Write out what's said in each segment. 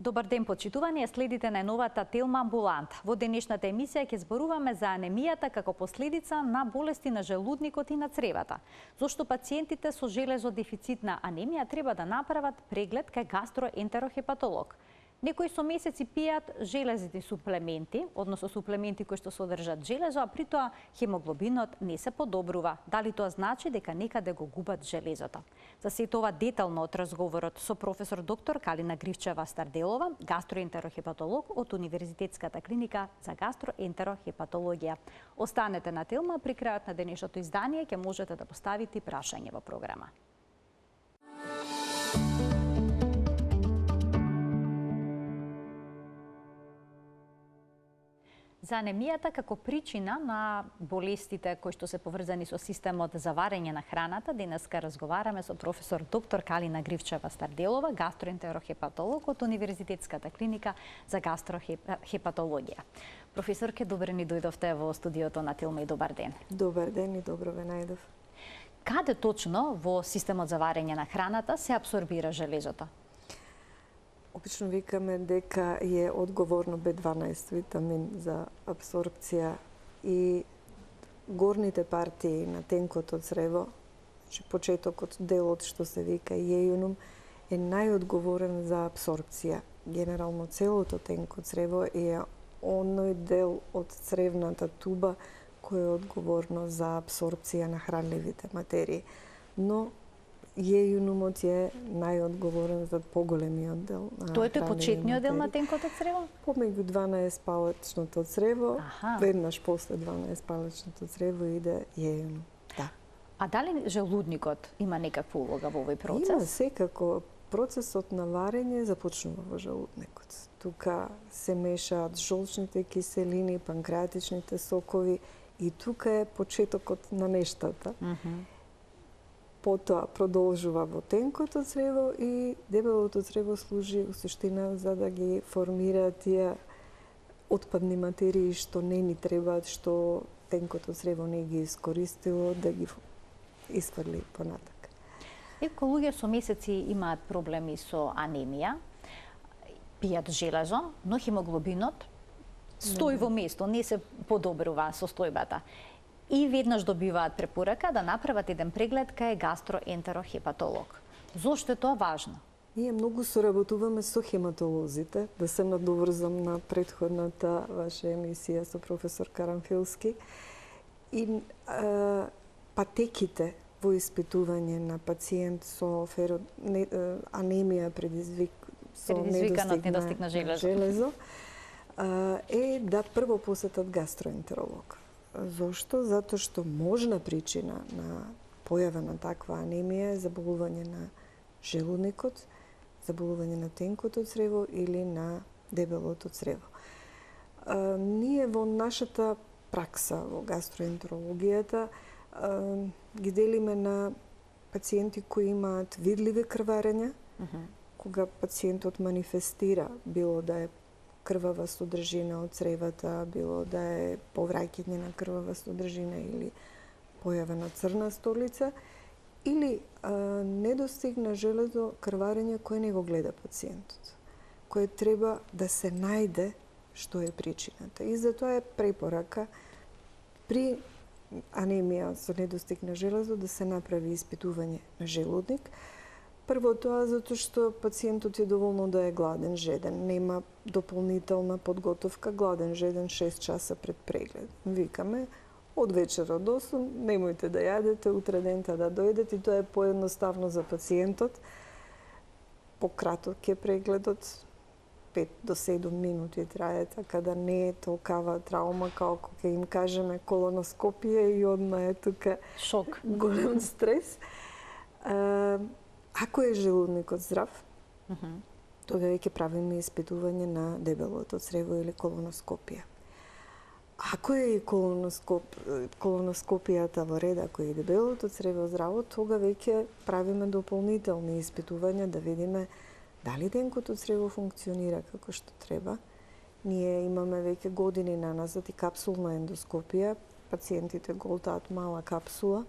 Добар ден, почитувани, следите најновата Телма Амбулант. Во денешната емисија ќе зборуваме за анемијата како последица на болести на желудникот и на цревата. Зошто пациентите со железодефицитна анемија треба да направат преглед кај гастроентерохепатолог. Некои со месеци пијат железни суплементи, односно суплементи кои што содржат железо, а при тоа хемоглобинот не се подобрува. Дали тоа значи дека некаде го губат железото? За сето ова детално од разговорот со професор доктор Калина Гривчева-Старделова, гастроентерохепатолог од Универзитетската клиника за гастроентерохепатологија. Останете на Телма, при крајот на денешното издание ќе можете да поставите прашање во програма. За анемијата како причина на болестите кои што се поврзани со системот за варење на храната, денеска разговараме со професор доктор Калина Гривчева-Старделова, гастроентерохепатолог од Универзитетската клиника за гастрохепатологија. Професорке, добре ни дојдовте во студиото на Телма и добар ден. Добар ден и добро ве најдов. Каде точно во системот за варење на храната се абсорбира железото? Обично викаме дека е одговорно B12 витамин за абсорбција и горните партии на тенкото црево, значи почетокот, делот што се вика јејунум, е најодговорен за абсорбција. Генерално целото тенко црево е оној дел од цревната туба кој е одговорно за абсорбција на хранливите материи. Но јејунумот е најодговорен за поголемиот дел. Тој е почетниот дел на тенкото црево? Помеѓу 12-палечното црево, веднаш после 12-палечното црево иде јејунум. Да. А дали желудникот има некаква улога во овој процес? Има секако. Процесот на варење започнува во желудникот. Тука се мешаат жолчните киселини, панкреатичните сокови и тука е почетокот на нештата. Потоа продолжува во тенкото црево и дебелото црево служи во суштина за да ги формира тие отпадни материи што не ни требаат, што тенкото црево не ги искористило, да ги испрли понатак. Еко луѓе со месеци имаат проблеми со анемија, пијат железо, но хемоглобинот стои во место, не се подобрува состојбата. И веднаш добиваат препорака да направат еден преглед кај гастроентерохепатолог. Зошто е тоа важно? Ние многу соработуваме со хематолозите, да се надоврзам на претходната ваша емисија со професор Карамфилски. И патеките во испитување на пациент со анемија предизвикана од недостиг на железо е да прво посетат гастроентеролог. Зошто? Затоа што можна причина на појава на таква анемија е заболување на желудникот, заболување на тенкото црево или на дебелото црево. Ние во нашата пракса во гастроентерологијата ги делиме на пациенти кои имаат видливи крварења, кога пациентот манифестира, било да е крвава содржина од цревата, било да е повраќање на крвава содржина или појава на црна столица, или недостиг на железо, крварење кое не го гледа пациентот, кое треба да се најде што е причината. И затоа е препорака при анемија со недостиг на железо да се направи испитување на желудник. Прво тоа затоа што пациентот е доволно да е гладен, жеден, нема дополнителна подготовка, гладен, жеден 6 часа пред преглед. Викаме, од вечерот до 8, немојте да јадете, утре дента да дојдете, и тоа е поедноставно за пациентот. Пократок е прегледот, 5 до 7 минути трае, така да не е толкава траума како ќе им кажеме колоноскопија и одма е тука шок, голем стрес. Ако е желудникот здрав, тога веќе правиме испитување на дебелото црево или колоноскопија. Ако е колоноскопијата во ред, ако е дебелото црево здраво, тога веќе правиме дополнителни испитувања да видиме дали тенкото црево функционира како што треба. Ние имаме веќе години наназад и капсулна ендоскопија. Пациентите голтаат мала капсула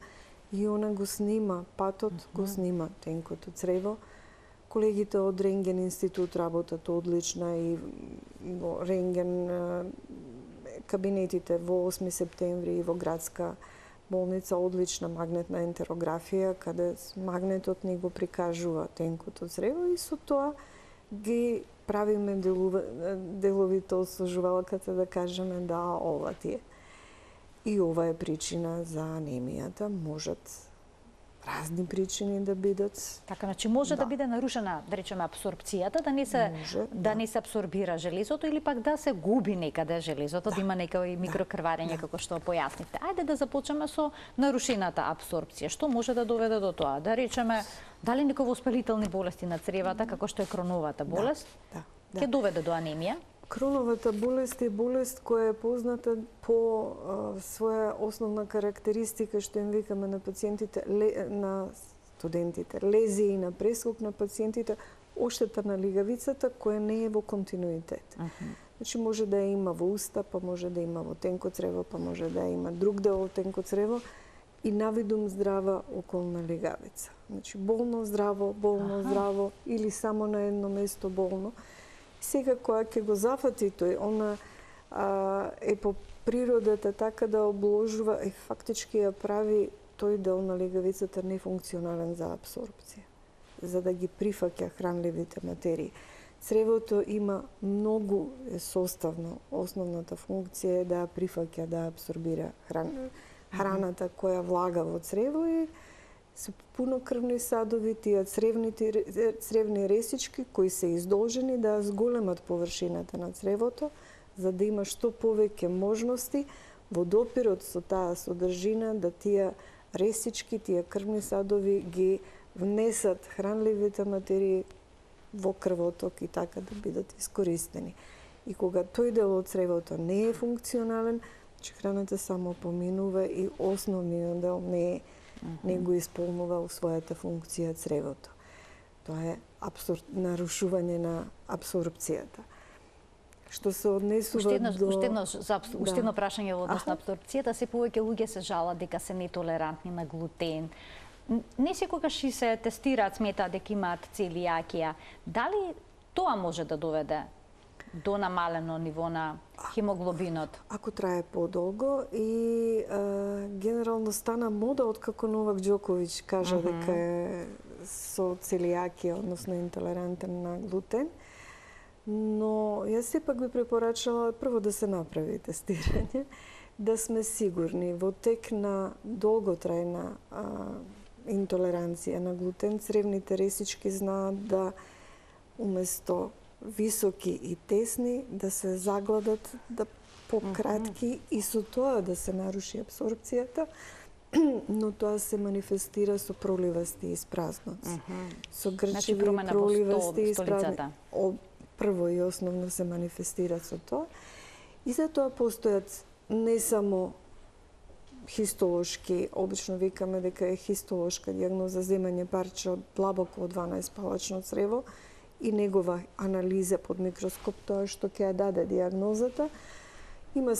и она го снима патот, го снима тенкото црево, Колегите од Рентген институт работат одлично и во рентген кабинетите во 8 септември и во градска болница одлична магнетна ентерографија, каде магнетот ни го прикажува тенкото црево и со тоа ги правиме деловите од сложувалката да кажеме да ова ти е. И ова е причина за анемијата. Можат разни причини да бидат. Така, значи може да биде нарушена, да речеме, абсорбцијата, да не се абсорбира железото или пак да се губи некаде железото, да има некој микрокрварење како што појаснивте. Ајде да започнеме со нарушената абсорбција. Што може да доведе до тоа? Да речеме, дали некои воспалителни болести на цревата, како што е кроновата болест, ќе доведе до анемија? Кроновата болест е болест која е позната по своја основна карактеристика, што им викаме на пациентите, на студентите, лезии на прескок на пациентите, оштета на лигавицата која не е во континуитет. Значи може да ја има во уста, па може да има во тенко црево, па може да ја има друг дел од тенко црево и навидум здрава околна лигавица. Значи болно здраво или само на едно место болно. Сега која ќе го зафати тој, она е по природата така да обложува и фактички ја прави тој дел на лигавицата нефункционален за абсорбција, за да ги прифаќа хранливите материи. Цревото има многу составно. Основната функција е да прифаќа, да абсорбира храната која влага во црево и со пуно крвни садови, тие цревни ресички кои се издолжени да зголемат површината на цревото, за да има што повеќе можности во допирот со таа содржина да тие ресички, тие крвни садови ги внесат хранливите материи во крвоток и така да бидат искористени. И кога тој дел од цревото не е функционален, че храната само поминува и основниот дел не го исполнува у својата функција цревото. Тоа е нарушување на абсорбцијата. Што се однесува до... Уште едно прашање во однос на абсорбцијата. Се повеќе луѓе се жалат дека се нетолерантни на глутен. Не секогаш и се тестираат, сметаат дека имаат целијакија. Дали тоа може да доведе до намалено ниво на хемоглобинот? Ако трае подолго и генерално стана мода откако Новак Џоковиќ кажа дека е со целијакија, односно интолерантен на глутен, но јас сепак би препорачала прво да се направи тестирање, да сме сигурни во тек на долготрајна интолеранција на глутен, цревните ресички знаат да уместо високи и тесни да се загладат, да пократки и со тоа да се наруши абсорбцијата, но тоа се манифестира со проливасти и спразноци. Со грчеви проливасти и спразноци. Прво и основно се манифестира со тоа. И затоа постојат не само хистолошки, обично викаме дека е хистолошка дијагноза, земање парче од длабоко од 12 палачно црево, и негова анализа под микроскоп, тоа што ќе ја даде дијагнозата. Има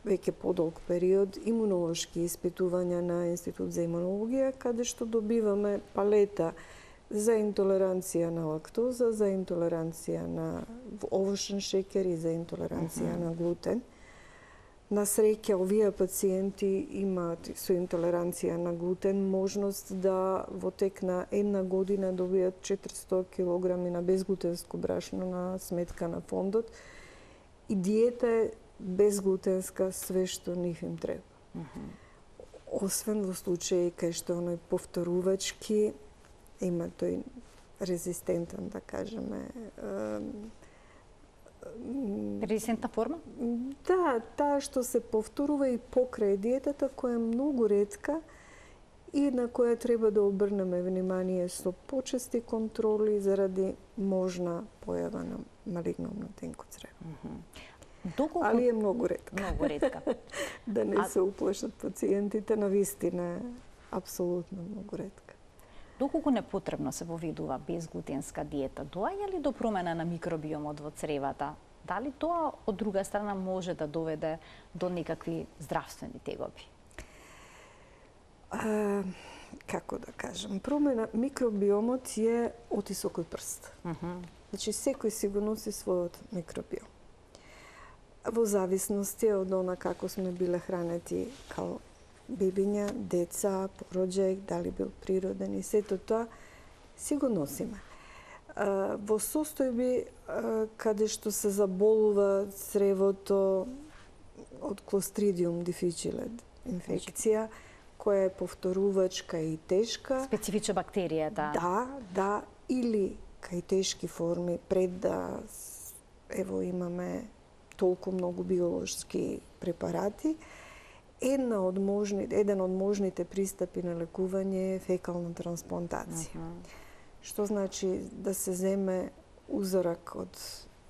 веќе подолг период имунолошки испитувања на Институт за имунологија, каде што добиваме палета за интолеранција на лактоза, за интолеранција на овошен шеќер и за интолеранција на глутен. На среќа, овие пациенти имаат со интолеранција на глутен можност да во тек на една година добијат 400 кг на безглутенско брашно на сметка на фондот и диета е безглутенска све што нив им треба. Освен во случаи кај што оној повторувачки има тој резистентен, да кажеме, резистентна форма? Да, таа што се повторува и покрај диетата, која е многу ретка и на која треба да обрнеме внимание со почести контроли заради можна појава на малигно на тенко црево. Али е многу ретка. Многу ретка. Да не се уплашат пациентите, навистина е апсолутно многу ретка. Доколку непотребно се воведува безглутенска диета, доаѓа ли до промена на микробиомот во цревата? Дали тоа од друга страна може да доведе до некакви здравствени тегоби? како да кажем, промена микробиомот е отисокот прст. Значи, секој си го носи својот микробиом. Во зависности од она како сме биле хранети као бебиња, деца, пороđајк, дали бил природен и сето тоа, си го носиме. Во состојби каде што се заболува цревото од Clostridium difficile инфекција, која е повторувачка и тешка. Специфична бактерија, да. Да, или кај тешки форми, пред да имаме толку многу биолошки препарати, еден од можните пристапи на лекување е фекална трансплантација. Што значи да се земе узорак од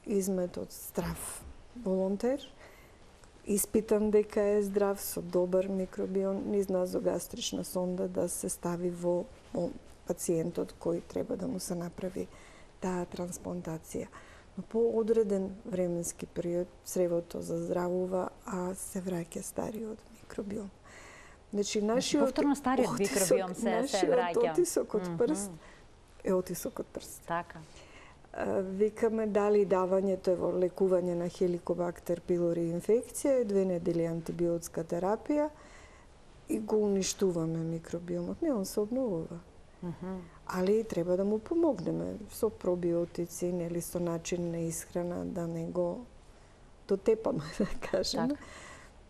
измет од здрав волонтер, испитан дека е здрав, со добар микробиом, низ назогастрична сонда да се стави во пациентот кој треба да му се направи таа трансплантација. Но по одреден временски период цревото заздравува, а се враќа стариот микробиом. Значи, повторно стариот микробиом се враќа. Нашиот отисок од прст е отисок од прст. Така. Викаме дали давањето е во лекување на Helicobacter pylori инфекција, 2 недели антибиотска терапија и го уништуваме микробиомот. Не, он се обновува. Али треба да му помогнеме со пробиотици, нели со начин на исхрана, да не го дотепаме, да кажеме.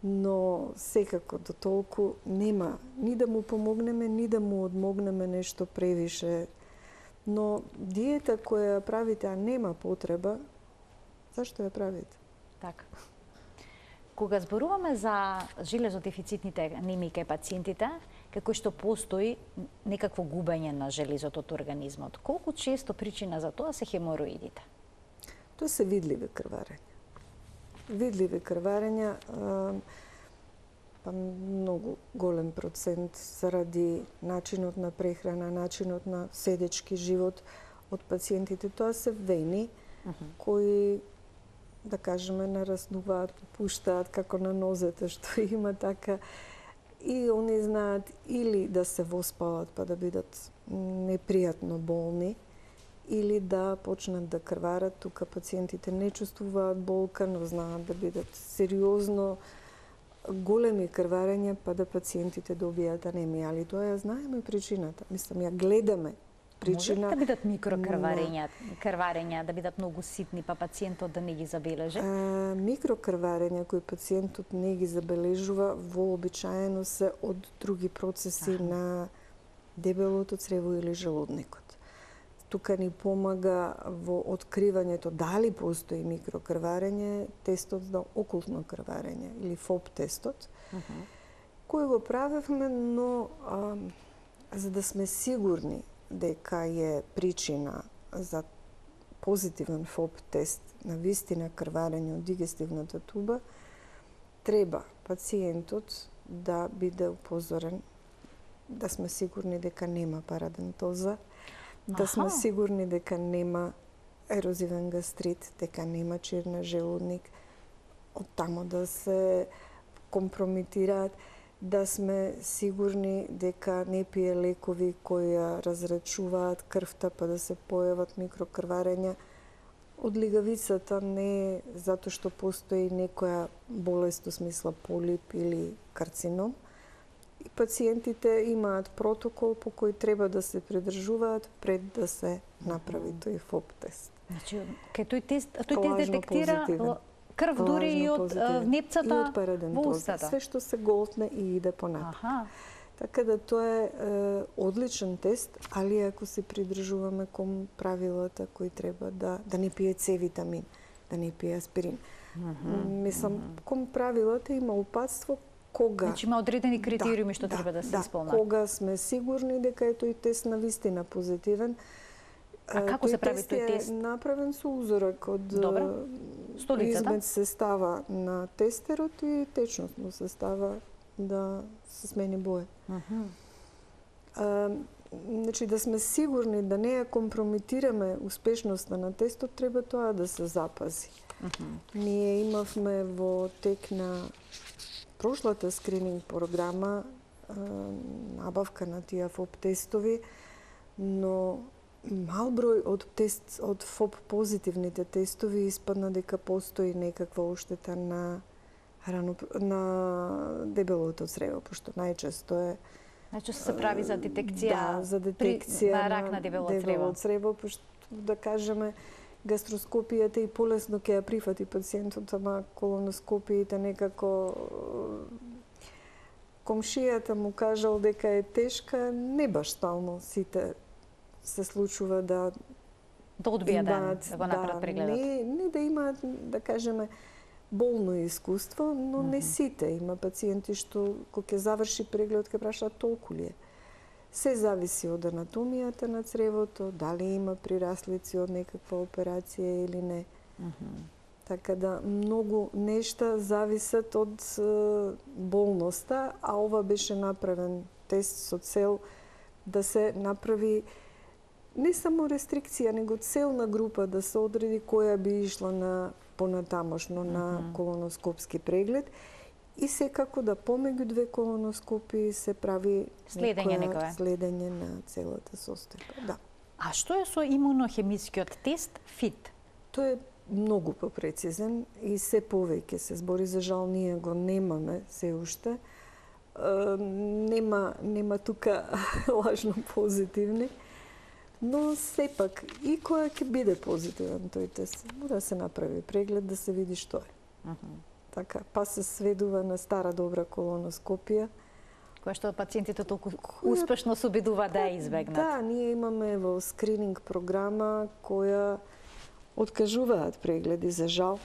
Но секако до толку нема ни да му помогнеме, ни да му одмогнеме нешто превише. Но диета која ја правите, а нема потреба, зашто ја правите? Така. Кога зборуваме за железодефицитните анемии кај пациентите, како што постои некакво губење на железото од организмот, колку често причина за тоа се хемороидите? Тоа се видливи крварења. Видливи крварења, многу голем процент заради начинот на прехрана, начинот на седечки живот од пациентите. Тоа се вени кои, да кажеме, нараснуваат, пуштаат како на нозете што има, така и они знаат или да се воспалат па да бидат непријатно болни, или да почнат да крварат. Тука пациентите не чувствуваат болка, но знаат да бидат сериозно големи крварења, па да пациентите добијат анемија. Али тоа ја знаеме причината. Мислам, ја гледаме причина. Може да бидат микрокрварења, да бидат многу ситни, па пациентот да не ги забележи? Микрокрварења кои пациентот не ги забележува, вообичаено се од други процеси на дебелото црево или желудникот. Тука ни помага во откривањето дали постои микрокрварење тестот за окултно крварење или ФОП тестот, кој го правевме, но за да сме сигурни дека е причина за позитивен ФОП тест на вистина крварење од дигестивната туба, треба пациентот да биде упозорен, да сме сигурни дека нема парадентоза, да сме сигурни дека нема ерозивен гастрит, дека нема чир на желудник, оттамо да се компрометираат, да сме сигурни дека не пие лекови кои ја разрачуваат крвта па да се појават микрокрварења од лигавицата, не затоа што постои некоја болест у смисла полип или карцином. И пациентите имаат протокол по кој треба да се придржуваат пред да се направи тој ФОП тест. Значи, тој тест детектира крв дури и од внепцата во устата. Све што се голтне и иде понатаму. Така да тоа е одличен тест, али ако се придржуваме кон правилата кои треба да не пие С витамин, да не пие аспирин. Мислам, кон правилата има упатство кога... Значи има одредени критериуми што треба да се исполнат. Кога сме сигурни дека е тој тест навистина позитивен. А како се прави тој тест? Направен со узорак од измет се става на тестерот и течносно се става да се смени боја. Значи да сме сигурни да не ја компрометираме успешноста на тестот, треба тоа да се запази. Ние имавме во тек на прошлата скрининг програма набавка на тие ФОП тестови, но мал број од ФОП позитивните тестови испадна дека постои некаква оштета на дебелото црево, пошто најчесто е Најчесто се прави за детекција, за детекција на рак на дебело црево, пошто да кажеме гастроскопијата и полесно ќе ја прифати пациентот, ама колоноскопиите некако комшијата му кажал дека е тешка, не баш стално сите се случува да одбија да го направат прегледот. Не да имаат, да кажеме, болно искуство, но не сите. Има пациенти што кога ќе заврши преглед ќе прашаат толку ли е. Се зависи од анатомијата на цревото, дали има прираслици од некаква операција или не. Така да многу нешта зависат од болноста, а ова беше направен тест со цел да се направи не само рестрикција, него целна група да се одреди која би ишла на понатамошно на колоноскопски преглед и секако да помеѓу две колоноскопии се прави следење на целата состојба. Да. А што е со имунохемискиот тест ФИТ? Тој е многу попрецизен и се повеќе се збори, за жал ние го немаме се уште. Нема тука лажно позитивни. Но сепак, и која ќе биде позитивен тој тест, мора да се направи преглед да се види што е. Така, па се сведува на стара добра колоноскопија. Која што пациентите толку успешно се обидуваат да ја избегнат. Да, ние имаме во скрининг програма која откажуваат прегледи за жал,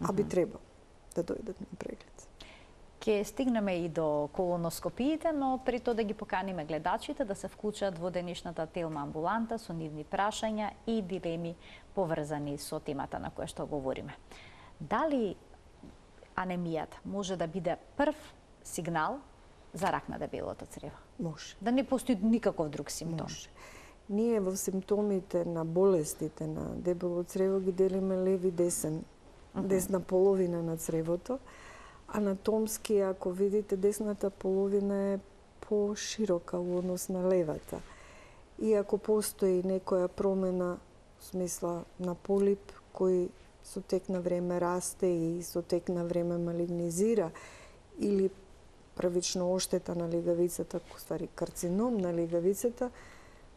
а би требало да дојдат на преглед. Ке стигнеме и до колоноскопиите, но при тоа да ги поканиме гледачите да се вклучат во денешната Телма амбуланта со нивни прашања и дилеми поврзани со темата на која што говориме. Дали анемијата може да биде прв сигнал за рак на дебелото црево? Може. Да не постои никаков друг симптом? Може. Ние во симптомите на болестите на дебело црево ги делиме леви десен, десна половина на цревото. Анатомски, ако видите, десната половина е поширока во однос на левата. И ако постои некоја промена, в смисла на полип, кој со тек на време расте и со тек на време малигнизира, или првично оштета на легавицата, ствари карцином на легавицата,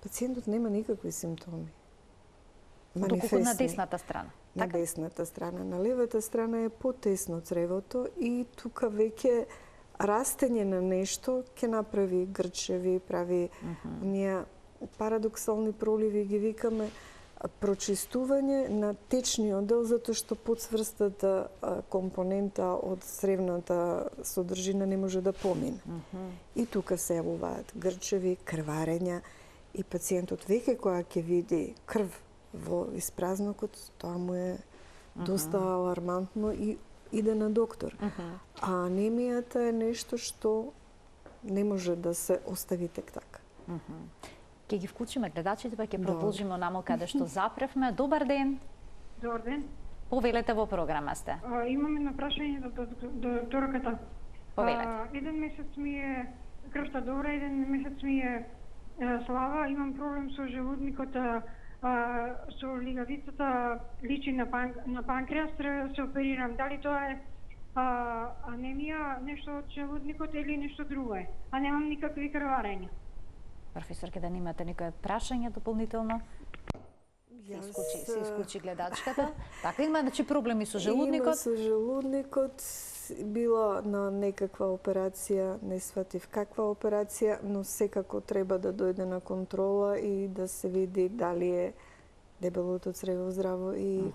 пациентот нема никакви симптоми. Доколку на десната страна. На десната страна. На левата страна е потесно цревото и тука веќе растење на нешто ќе направи грчеви, прави ние парадоксални проливи ги викаме прочистување на течниот дел, затоа што подсврстата компонента од цревната содржина не може да помине. И тука се јавуваат грчеви, крварења и пациентот веќе кога ќе види крв во испразнокот, тоа му е доста алармантно и иде на доктор. А анемијата е нешто што не може да се остави тек така. Ќе ги вклучиме гледачите, па ќе продолжиме онамо каде што запревме. Добар ден. Добар ден. Повелете, во програма сте. Имам едно прашање до докторката. Повелете. Еден месец ми е крвта добра, еден месец ми е слаба, имам проблем со желудникот, со лигавицата личи на панкреас, треба да се оперирам. Дали тоа е анемија, нешто од желудникот или нешто друго е? А немам никакви крварења. Професорке, да немате некој прашање дополнително? Се исклучи гледачката. Така, има проблеми со желудникот? Има со желудникот, било на некаква операција, не сватив каква операција, но секако треба да дојде на контрола и да се види дали е дебелото црево здраво и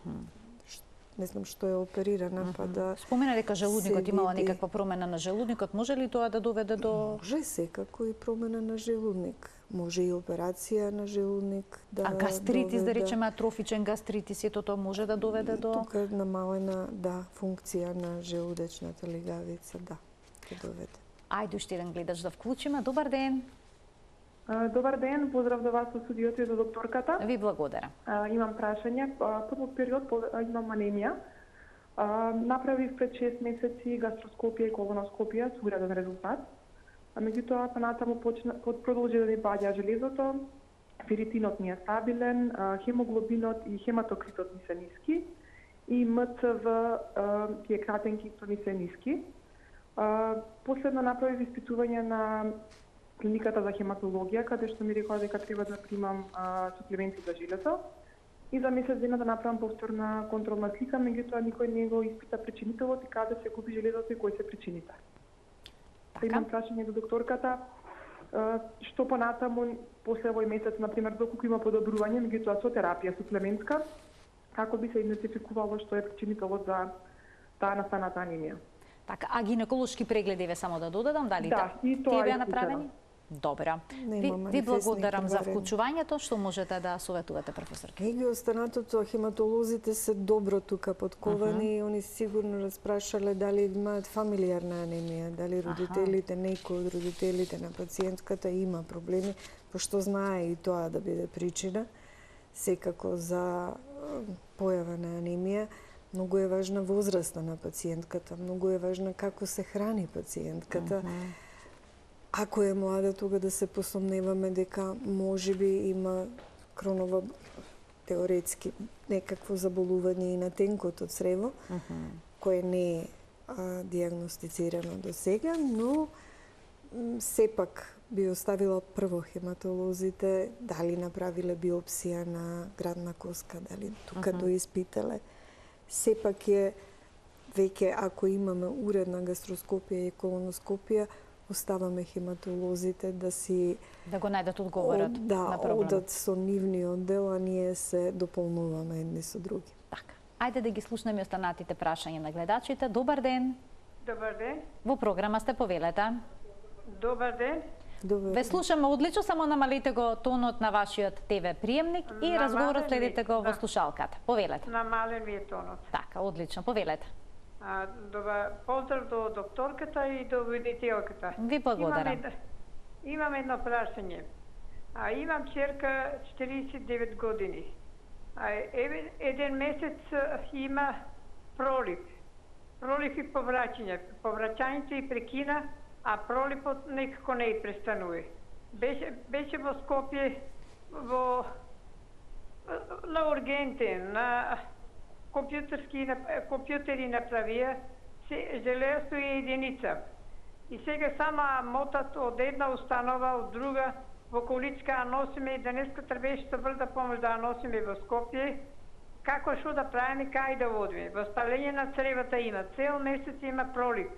не знам што е оперирана, па да спомена дека желудникот имала некаква промена на желудникот, може ли тоа да доведе до... Може секако и промена на желудник. Може и операција на желудник да А гастритис, да речеме атрофичен гастритис, ето тоа може да доведе до... Тука намалена, функција на желудечната лигавица, ќе доведе. Ајде уште еден гледач да вклучиме. Добар ден. Добар ден, поздрав до вас со студиото и до докторката. Ви благодарам. Имам прашање. Прво период имам анемија. Направив пред 6 месеци гастроскопија и колоноскопија со уреден резултат. меѓутоа понатаму продолжи да ми паѓа железото, феритинот ми е стабилен, хемоглобинот и хематокритот ми се ниски и МЦВ тие кратенки ми се ниски. Последно направив испитување на клиниката за хематологија, каде што ми рекоа дека треба да примам суплементи за железо. И за месец дена да направам повторна контролна слика, меѓутоа никој не го испита причинителот и каде се губи железото и кој се причините. Имам прашање до докторката, што понатаму после овој месец, например, доколку има подобрување, меѓутоа со терапија суплементска, како би се идентификувало што е причинителот за таа настаната анемија? Така, а гинеколошки прегледи ве само да додадам, дали и тоа тие е направени? Добра. Ви благодарам за вклучувањето. Што можете да советувате, професор? Неги останатото, хематолозите се добро тука подковани и они сигурно распрашале дали имаат фамилиарна анемија, дали родителите, некој од родителите на пациентката има проблеми, пошто знае и тоа да биде причина. Секако за појава на анемија, многу е важна возраста на пациентката, многу е важна како се храни пациентката. Ако е млада, тога да се посомневаме дека можеби има кронова, теоретски, некакво заболување и на тенкото црево, кое не е диагностицирано до сега, но сепак би оставила прво хематолозите, дали направиле биопсија на градна коска, дали тука доиспитале. Сепак е веќе, ако имаме уредна гастроскопија и колоноскопија, оставаме хематолозите да си... Да го најдат одговорот на проблемот. Да, одат со нивни оддел, а ние се дополнуваме едни со други. Така. Ајде да ги слушнеме останатите прашања на гледачите. Добар ден. Добар ден. Во програма сте, повелете. Добар ден. Ве слушаме одлично, само намалите го тонот на вашиот ТВ приемник и разговорот следите го во слушалката. Повелете. Намален ми е тонот. Така, одлично, повелете. Добар поздрав до докторката и до водителката. Ви благодарам. Имам едно прашање. Имам черка 49 години. Еден месец има пролив. Пролив и повраќање. Повраќањето и прекина, а проливот некако не и престанува. Беше во Скопје на ургентен, на компјутери направија, железото е единица. И сега само мотат од една установа, од друга, во количка носиме, и денеска требеше со брза помош да носиме во Скопје. Како што да правиме, кај да водиме? Воспаление на цревата има, цел месец има пролив.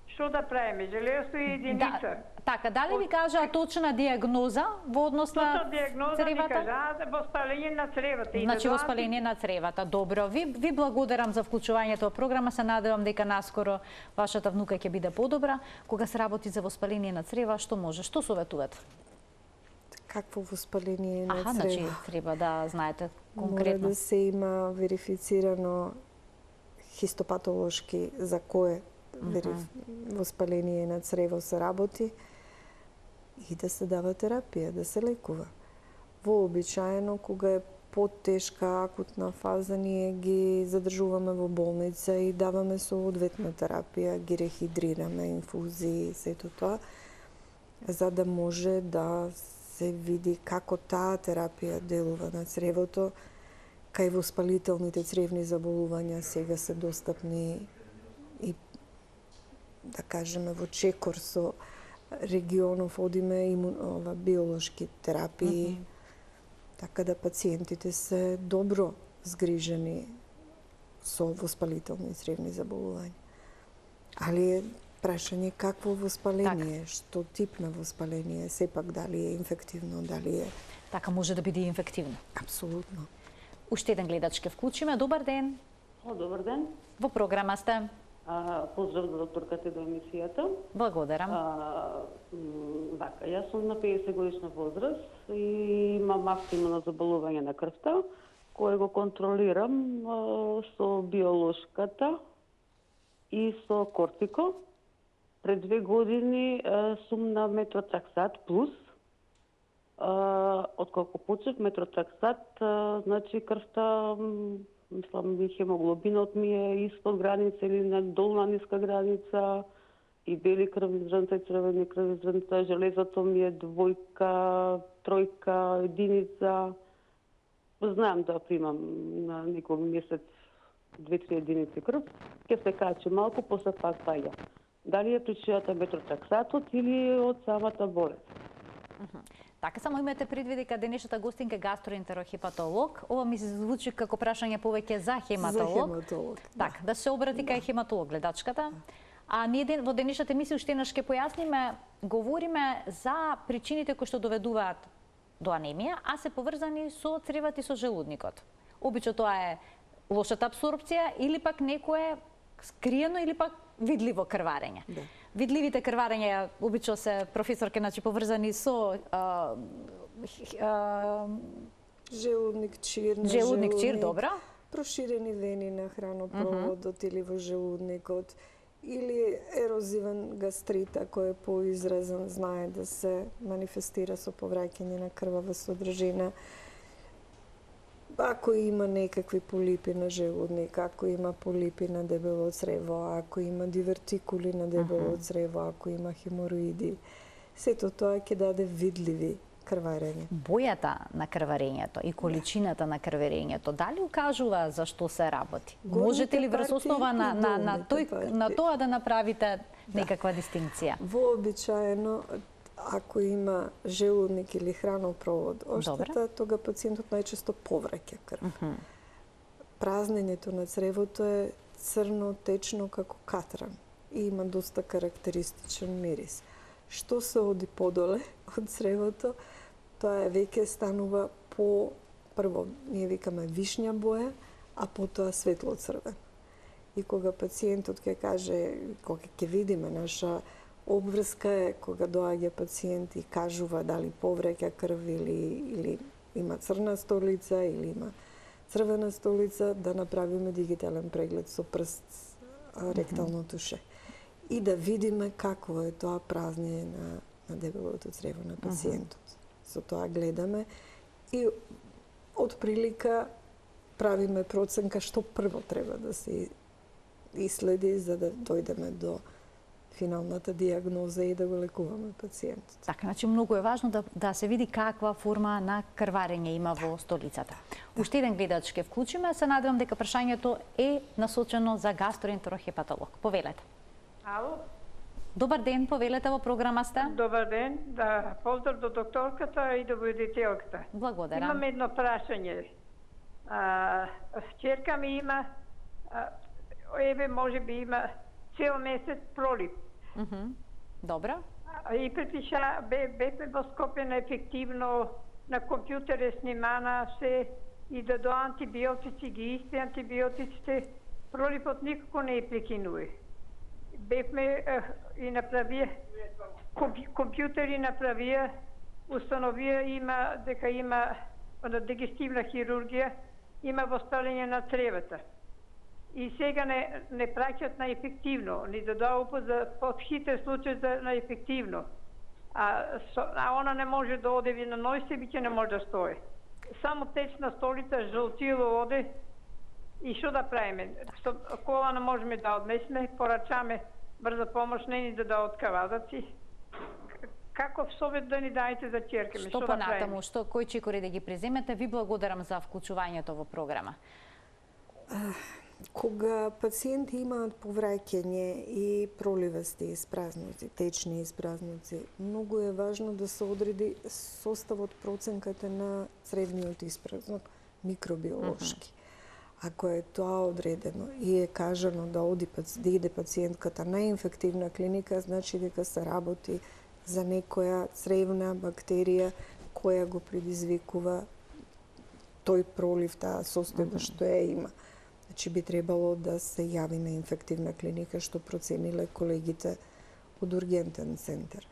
Што да правиме? Железото е единица. Така, дали ви кажа точна диагноза во однос на цревата? Точна диагноза ми кажа воспаление на цревата. Значи воспаление на цревата. Добро. Ви благодарам за вклучувањето во програма. Се надевам дека наскоро вашата внука ќе биде подобра. Кога се работи за воспаление на црева, што може? Што советувате? Какво воспаление на црева? Значи треба да знаете конкретно. Мора да се има верифицирано хистопатолошки за кое воспаление на црево се работи и да се дава терапија, да се лекува. Вообичаено, кога е потешка акутна фаза, ние ги задржуваме во болница и даваме соодветна терапија, ги рехидрираме, инфузии, сето тоа, за да може да се види како таа терапија делува на цревото. Кај воспалителните цревни заболувања сега се достапни и, да кажеме, во чекор со регионов одиме биолошки терапии, така да пациентите се добро згрижени со воспалителни цревни заболувања. Али е прашање какво воспаление, што тип на воспаление, сепак дали е инфективно, дали е... Така, може да биде инфективно. Апсолутно. Уште еден гледач ке вклучиме. Добар ден. Добар ден. Во програма сте. Поздрав до докторката и до емисијата. Благодарам. Така, јас сум на 50 годишна возраст и имам активно заболување на крвта, кое го контролирам со биолошката и со кортико. Пред 2 години сум на метротраксат плюс. Отколку почев метротраксат, значи крвта, мислам, хемоглобинот ми е испод граница или на долна ниска граница и бели крвни зрнца, и црвени крвни зрнца, железото ми е 2, 3, 1. Знаем да примам на некој месец 2-3 единици крв, ќе се качи малку, после пак паѓа. Дали е причината метротрексатот или од самата болест? Така само имате предвид дека денешната гостинка е гастроентерохепатолог. Ова ми се звучи како прашање повеќе за хематолог. За хематолог. Так, да се обрати кај хематолог гледачката. А ние во денешната емисија уште еднаш ќе појасниме, говориме за причините кои што доведуваат до анемија, а се поврзани со цревот и со желудникот. Обично тоа е лошата апсорбција или пак некое скриено или пак видливо крварење. Да. Видливите крварења обично се, професорке, значи поврзани со желудник, чир, желудник, чир, добра. Проширени вени на хранопроводот или во желудникот, или ерозивен гастрит, кој е поизразен, знае да се манифестира со повраќање на крвава содржина. Ако има некакви полипи на желудник, ако има полипи на дебело црево, ако има дивертикули на дебело црево, ако има хемороиди, сето тоа ќе даде видливи крварење. Бојата на крварењето и количината на крварењето, дали укажува за што се работи? Можете ли врз основа на тоа да направите некаква дистинкција? Вообичаено, ако има желудник или хранопровод оштета, тога пациентот најчесто повраќа крв. Празнењето на цревото е црно, течно како катран и има доста карактеристичен мирис. Што се оди подоле од цревото, тоа веќе станува по, прво, ние викаме вишња боја, а потоа светло црвен. И кога пациентот ќе каже, кога ќе видиме наша обврска е кога доаѓа пациент и кажува дали повраќа крв или има црна столица или има црвена столица, да направиме дигитален преглед со прст ректално туше. И да видиме какво е тоа празнење на дебелото црево на пациентот. Со тоа гледаме и од прилика правиме проценка што прво треба да се иследи за да дојдеме до финалната диагноза и да го лекуваме пациентот. Така, значи многу е важно да се види каква форма на крварење има во столицата. Уште еден гледач ќе вклучиме, се надевам дека прашањето е насочено за гастроентерохепатолог. Повелете. Ало? Добар ден, повелете, во програма сте. Добар ден, да, поздрав до докторката и до водителката. Благодарам. Имам едно прашање. Черка ми има, може би има цел месец пролив. Добра. И препиша, бевме во Скопје на ефективно, на компјутер е снимана се и да до антибиотици, ги исти антибиотиците, проливот никако не е прекинуе. Бевме и направија, компјутери направија, установија има дека има дигестивна хирургија, има воспаление на цревата. И сега не праќат на ефективно, ни да дава за подхитен случај на ефективно. А она не може да оде на ној се, биќе не може да стои. Само течна столица, жолтило оде и што да правиме? Кола не можеме да однесме, порачаме брза помош, не ни да дадат кавадаци. Каков совет да ни дајте за черка ми? Што понатаму, кој чекори да ги преземете? Ви благодарам за вклучувањето во програма. Кога пациенти имаат повраќање и проливасти испразноци, течни испразноци, многу е важно да се одреди составот, проценката на цревниот испразнок микробиолошки. Ако е тоа одредено и е кажано да иде пациентката на инфективна клиника, значи дека се работи за некоја цревна бактерија која го предизвикува тој пролив, таа состојба што ја има. Значи би требало да се јави на инфективна клиника, што процениле колегите од ургентен центар.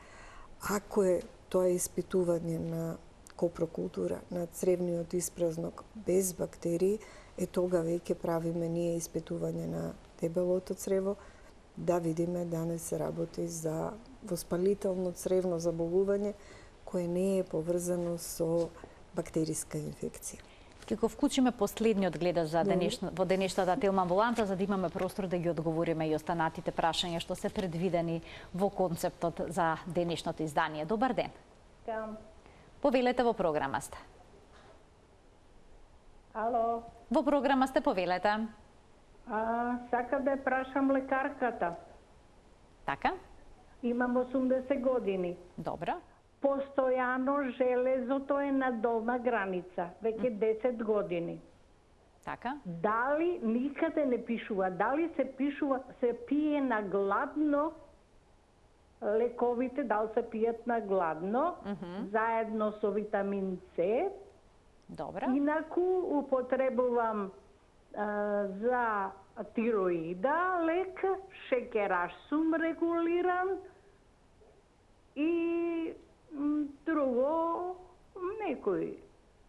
Ако е тоа испитување на копрокултура на цревниот испразнок без бактерии, тога веќе правиме ние испитување на дебелото црево, да видиме да не се работи за воспалително цревно заболување кое не е поврзано со бактериска инфекција. Ќе го вклучиме последниот гледач за во денешната Телма амбуланта, за да имаме простор да ги одговориме и останатите прашања што се предвидени во концептот за денешното издание. Добар ден. Повелете, во програма сте. Ало. Во програма сте, повелете. Сакам да прашам лекарката. Така? Имам 80 години. Добро. Постојано железото е на долна граница, веќе 10 години. Така? Дали никаде не пишува, дали се пишува, се пие на гладно лековите, дали се пијат на гладно, заедно со витамин С. Добро. Инаку употребувам за тироида лек, шекераш сум регулиран и друго, некои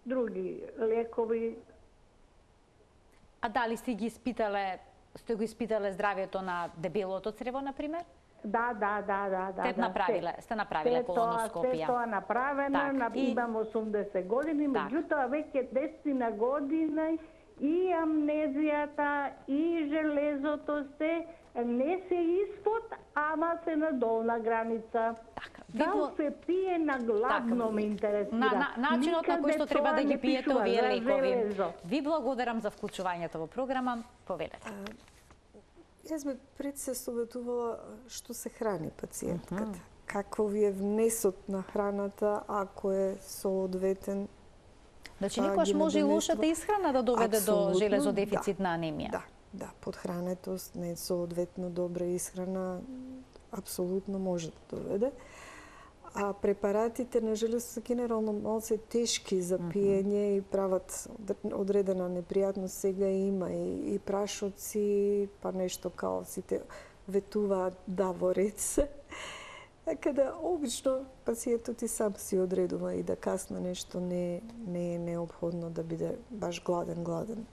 други лекови. А дали сте го испитале здравјето на дебелото црево, например? Да. Сте направиле колоноскопија. Се тоа направено, имам 80 години, меѓутоа веќе 10 година и амнезијата, и железото не се испод, ама се на долна граница. Дали се пие на гладно, ме интересира. Начинот на кој што треба да ги пиете овие лекови. Ви благодарам за вклучувањето во програма. Повелете. Јас би пред се советувала што се храни пациентката. Какво ви е внесот на храната, ако е соодветен. Значи, никогаш може и лошата исхрана да доведе до железодефицитна анемија. Да, подхранетост, не соодветно добра исхрана, апсолутно може да доведе. А препаратите на железо генерално малце тешки за пиење и прават одредена непријатност. Сега има и прашоци, па нешто као сите ветуваат во ред се. Така да, обично, пациентот и сам си одредува и да касна нешто не е необходно да биде баш гладен.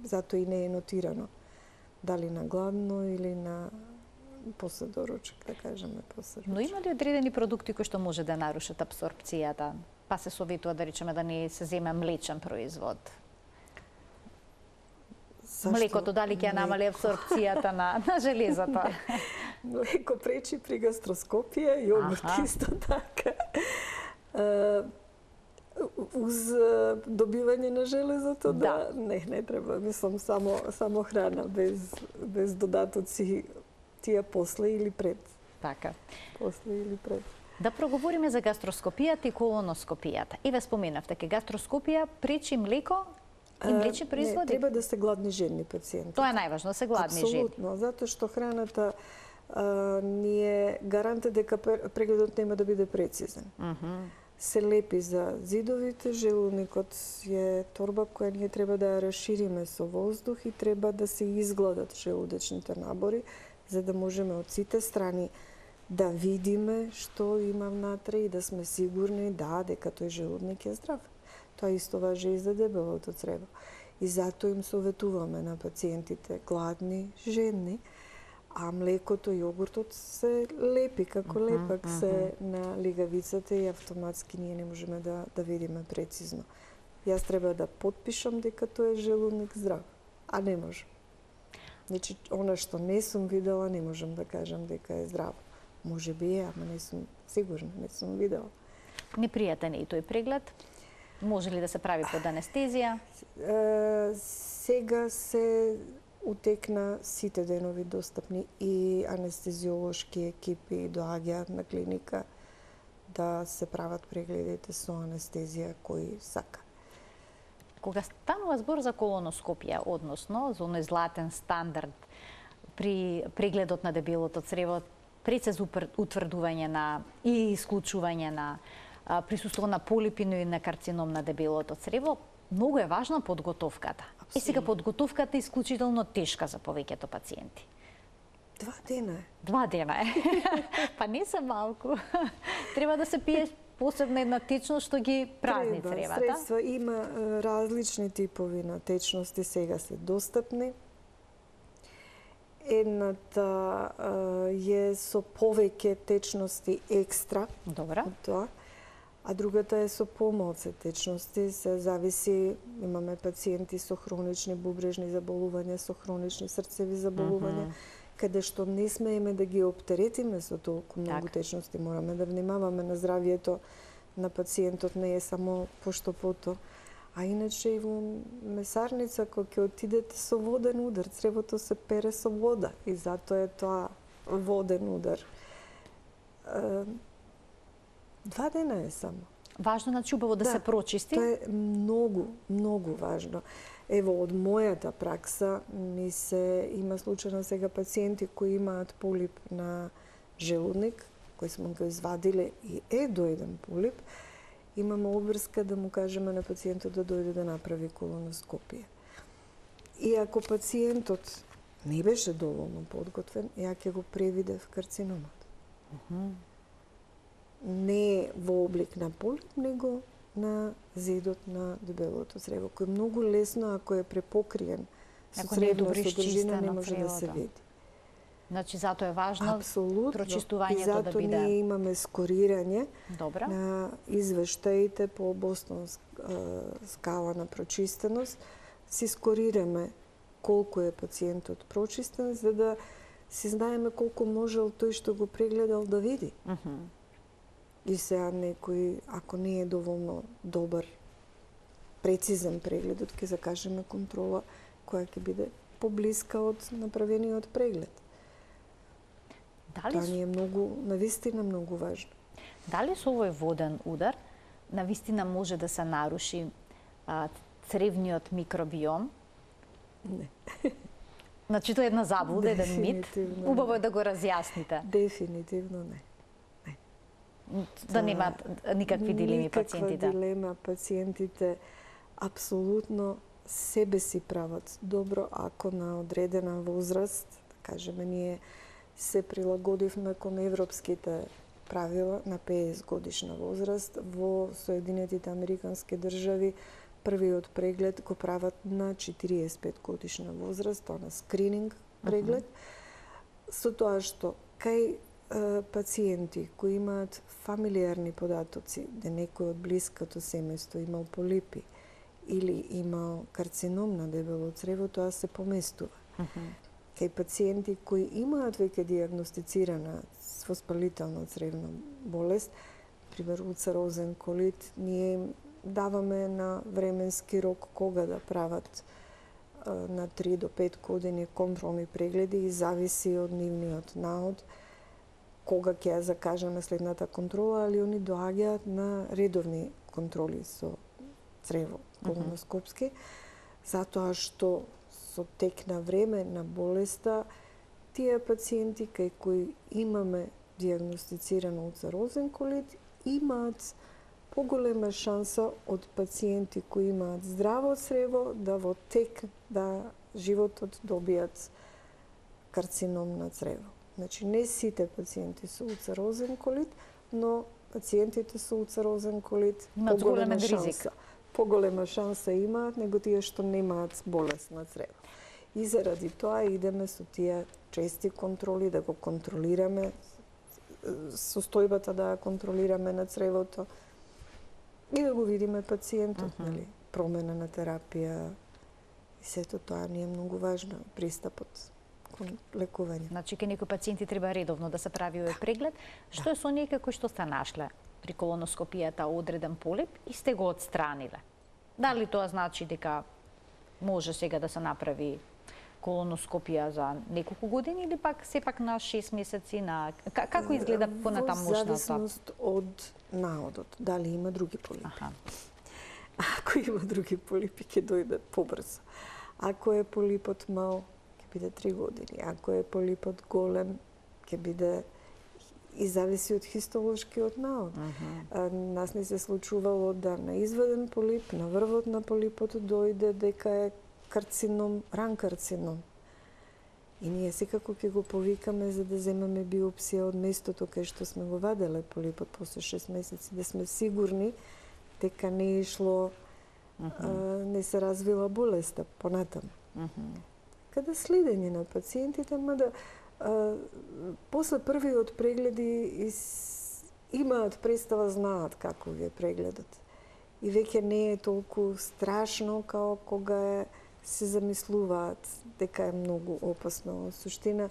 Затоа и не е нотирано. Дали на гладно или на после доручек, да кажеме, после ручек. Но има ли одредени продукти кои што може да нарушат апсорбцијата? Па се советува да речеме да не се земе млечен производ. Млекото дали ќе намали апсорбцијата на железото? Млеко пречи при гастроскопија, јогурт исто така. Уз добивање на железото, не треба, мислам само храна без додатоци, тие после или пред. Така. После или пред. Да проговориме за гастроскопијата и колоноскопијата. И ве споменавте, ке гастроскопија пречи млеко и млечни производи? Не, треба да се гладни жени пациенти. Тоа е најважно, да се гладни жени. Апсолутно, затоа што храната ни е гарант дека прегледот нема да биде прецизен. Се лепи за зидовите, желудникот е торба која ние треба да ја расшириме со воздух и треба да се изгладат желудечните набори, за да можеме од сите страни да видиме што има внатре и да сме сигурни дека тој желудник е здрав. Тоа исто важи и за дебелото црево. И затоа им советуваме на пациентите гладни жени, а млекото и јогуртот се лепи како лепак се на лигавицата и автоматски ние не можеме да видиме прецизно. Јас треба да потпишам дека тој е желудник здрав, а не можам. Значи, она што не сум видела, не можам да кажам дека е здраво. Може би е, ама не сум сигурна, не сум видела. Непријатен е и тој преглед? Може ли да се прави под анестезија? Сега се утекна сите денови достапни и анестезиолошки екипи доаѓаат на клиника да се прават прегледите со анестезија кој сака. Кога станува збор за колоноскопија, односно за оној златен стандард при прегледот на дебелото црево, прецез утврдување на и исклучување на присуство на полипи, но и на карцином на дебелото црево, многу е важна подготовката. Е, сега подготовката е исклучително тешка за повеќето пациенти. 2 дена е. 2 дена е. Па не се малку. Треба да се пие посебна една течност што ги празни цревата. Средства има различни типови на течности, сега се достапни. Едната е со повеќе течности екстра. Добра. Од тоа. а другата е со помоци течности, се зависи, имаме пациенти со хронични бубрежни заболувања, со хронични срцеви заболувања, каде што не смееме да ги оптеретиме со толку многу течности, мораме да внимаваме на здравјето на пациентот, не е само поштопото. А иначе и во месарница, кога ќе отидете со воден удар, цревото се пере со вода и затоа е тоа воден удар. 2 дена е само. Важно, значи убаво да се прочисти? Тоа е многу, многу важно. Ево, од мојата пракса има случајно сега пациенти кои имаат полип на желудник, кој сме го извадиле и е дојден полип, имаме обврска да му кажеме на пациентот да дојде да направи колоноскопија. И ако пациентот не беше доволно подготвен, ја ќе го превидев карциномот. Не во облик на полип, него на зидот на дебелото црево, кој е многу лесно, ако е препокриен со цревна содржина, не може да се види. Значи, затоа е важно прочистувањето да биде. И затоа ние имаме скорирање на извештаите по Бостон скала на прочистеност. Си скорираме колку е пациентот прочистен, за да си знаеме колку можел тој што го прегледал да види. И сега некој, ако не е доволно добар, прецизен прегледот, ќе закажеме контрола која ќе биде поблиска од направениот преглед. Тоа ни е многу, навистина многу важно. Дали со овој воден удар навистина може да се наруши цревниот микробиом? Не. Значи тоа е една заблуда, еден мит. Убаво е да го разјасните. Дефинитивно не. Да немаат никакви дилеми пациентите. Никаква дилема, пациентите апсолутно себе си прават добро ако на одредена возраст, да кажеме, ние се прилагодивме кон европските правила на 50 годишна возраст. Во Соединетите Американски држави првиот преглед го прават на 45 годишна возраст, тоа на скрининг преглед, со тоа што кај пациенти кои имаат фамилиарни податоци, да некој од блиското семејство имал полипи или имал карцином на дебело црево, тоа се поместува. Кај пациенти кои имаат веќе диагностицирана воспалителна цревна болест, пример улцерозен колит, ние даваме на временски рок кога да прават на 3 до 5 години контролни прегледи и зависи од нивниот наод кога ќе ја закажеме следната контрола, али они доаѓаат на редовни контроли со црево колоноскопски, затоа што со тек на време на болеста, тие пациенти кај кои имаме диагностициран улцерозен колит имаат поголема шанса од пациенти кои имаат здраво црево да во тек да животот добијат карцином на црево. Значи, не сите пациенти со улцерозен колит, но пациентите со улцерозен колит поголема шанса имаат него тие што немаат болест на црево. И заради тоа идеме со тие чести контроли да го контролираме, состојбата да ја контролираме на цревото и да го видиме пациентот, нели, промена на терапија. И сето тоа ни е многу важно, пристапот кон лекување. Значи, кај некои пациенти треба редовно да се прави овој преглед. Што е со некои кои што сте нашле при колоноскопијата одреден полип и сте го отстраниле? Дали тоа значи дека може сега да се направи колоноскопија за неколку години или пак сепак на 6 месеци на како изгледа понатамошната? Во зависност од наодот, дали има други полипи. Ако има други полипи ќе дојдат побрзо. Ако е полипот мал, ќе биде 3 години. Ако е полипот голем, ќе биде и зависи од хистолошкиот наод. Нас не се случувало да на изваден полип, на врвот на полипот дојде дека е карцином, ран карцином. И ние секако ќе го повикаме за да земеме биопсија од местото кај што сме го ваделе полипот после 6 месеци, да сме сигурни дека не ишло, не се развила болеста понатаму. Каде следење на пациентите, мада после првиот прегледи имаат представа, знаат како ви е прегледот. И веќе не е толку страшно као кога се замислуваат дека е многу опасно. Суштина,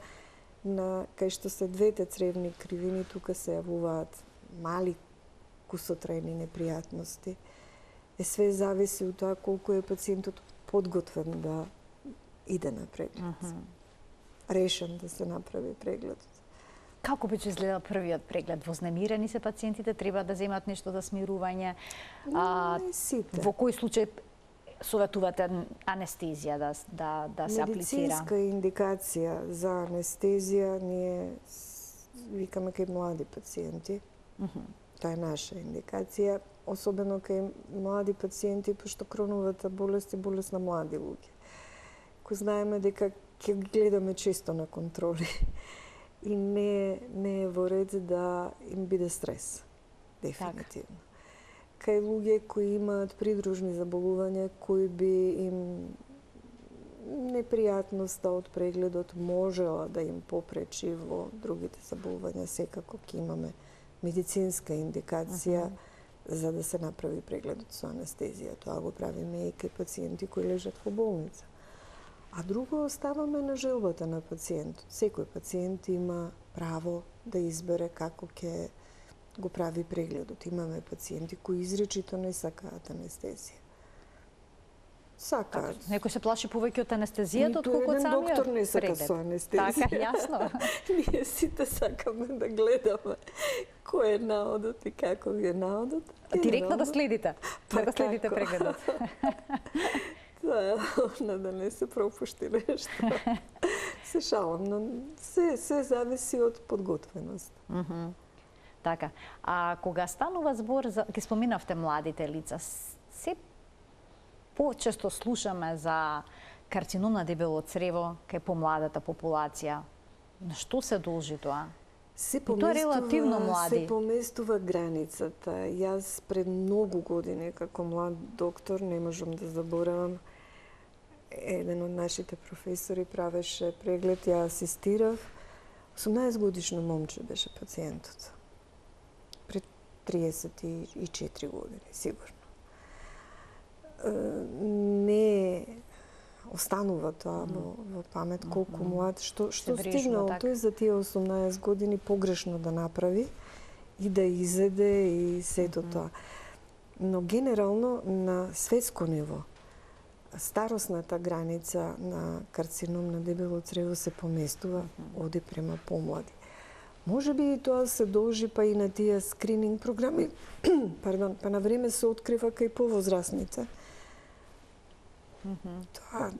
кај што се двете цревни кривини, тука се јавуваат мали кусотрајни непријатности. Све зависи од тоа колку е пациентот подготвен да иде на преглед. Решен да се направи прегледот. Како би изгледал првиот преглед? Вознемирени се пациентите, треба да земат нешто за смирување? Сите. Во кој случај советувате анестезија да се аплицира? Медицинска индикација за анестезија ние викаме кај млади пациенти. Тоа е наша индикација, особено кај млади пациенти, пошто кроновата болест е болест на млади луѓе. Кој знаеме дека ќе гледаме често на контроли и не е во ред да им биде стрес, дефинитивно. Кај луѓе кои имаат придружни заболувања, кои би им непријатноста од прегледот можела да им попречи во другите заболувања, секако ќе имаме медицинска индикација за да се направи прегледот со анестезија. Тоа го правиме и кај пациенти кои лежат во болница. А друго оставаме на желбата на пациентот. Секој пациент има право да избере како ќе го прави прегледот. Имаме пациенти кои изречито не сакаат анестезија. Сакаат. Некој се плаши повеќе од анестезијата отколку од самиот доктор не сака преглед. со анестезија. Така, јасно. Ние сите сакаме да гледаме кој е наодот и како ви е наодот. Директно да следите, да го следите како? прегледот. Да не се пропушти нешто. Се шалам, но се зависи од подготвеност. Така. А кога станува збор за, ке споминавте младите лица, се почесто слушаме за карцином на дебело црево кај помладата популација. На што се должи тоа? Тоа е релативно млади. Се поместува границата. Јас пред многу години како млад доктор, не можам да заборавам, еден од нашите професори правеше преглед, ја асистирав. 18 годишно момче беше пациентот. Пред 34 години, сигурно. Не останува тоа во памет колку млад, што стигнал тој за тие 18 години погрешно да направи и да изеде и сето тоа. Но генерално на светско ниво старосната граница на карцином на дебело црево се поместува, оди према помлади. Може би и тоа се должи па и на тие скрининг програми, пардон, па на време се открива кај повозрасните. Тоа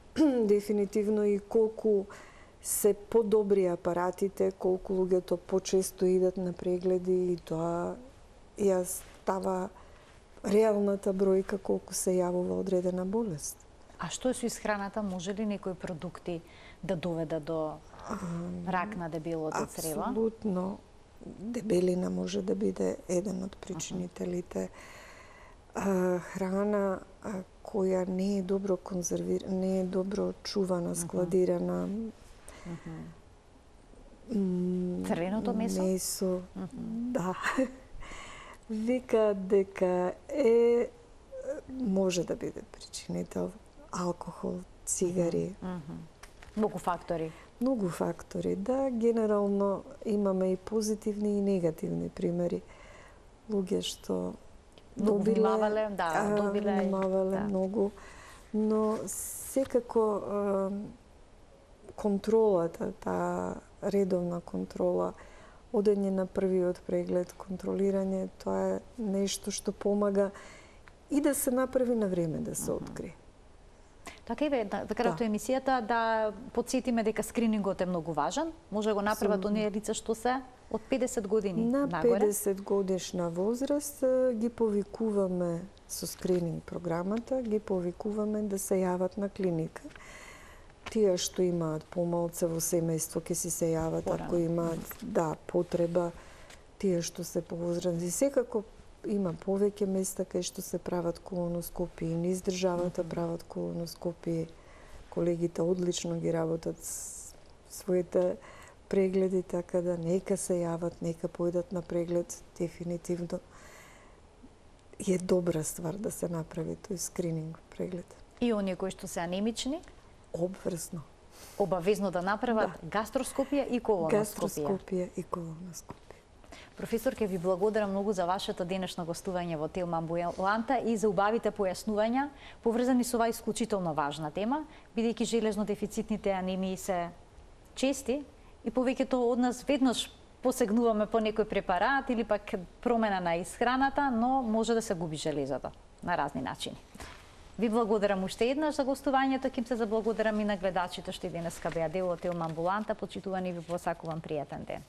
дефинитивно и колку се подобри апаратите, колку луѓето почесто идат на прегледи и тоа ја става реалната бројка колку се јавува одредена болест. А што е со исхраната? Може ли некои продукти да доведат до рак на дебелото црево? Апсолутно. Дебелина може да биде еден од причинителите. Храна која не е добро конзервирана, не е добро чувана, складирана. Црвеното месо? Месо, да. Викаат дека може да биде причинител алкохол, цигари. Многу фактори. Многу фактори, да. Генерално имаме и позитивни и негативни примери. Луѓе што внимавале многу, но секако контролата, таа редовна контрола, одење на првиот преглед, контролирање, тоа е нешто што помага и да се направи на време, да се откри. Така и да кратко емисијата да подсетиме дека скринингот е многу важен. Може да го направат оние лица што се од 50 години нагоре. На 50 годишна возраст ги повикуваме со скрининг програмата, ги повикуваме да се јават на клиника. Тие што имаат помалце во семејство ќе си се јават ако имаат потреба. Тие што се повозрасни, секако има повеќе места кај што се прават колоноскопии, низ државата прават колоноскопии. Колегите одлично ги работат своите прегледи, така да нека се јават, нека појдат на преглед, дефинитивно е добра ствар да се направи тој скрининг преглед. И оние кои што се анемични? Обврзно. Обавезно да направат гастроскопија и колоноскопија. Гастроскопија и колоноскопија. Професор, ке ви благодарам многу за вашето денешно гостување во Телма амбуланта и за убавите појаснувања поврзани со оваа исклучително важна тема, бидејќи железно дефицитните анемии се чести и повеќето од нас веднаш посегнуваме по некој препарат или пак промена на исхраната, но може да се губи железото на разни начини. Ви благодарам уште еднаш за гостувањето, ким се заблагодарам и на гледачите што и денеска беа дел од Телма амбуланта. Почитувани ви посакувам пријатен ден.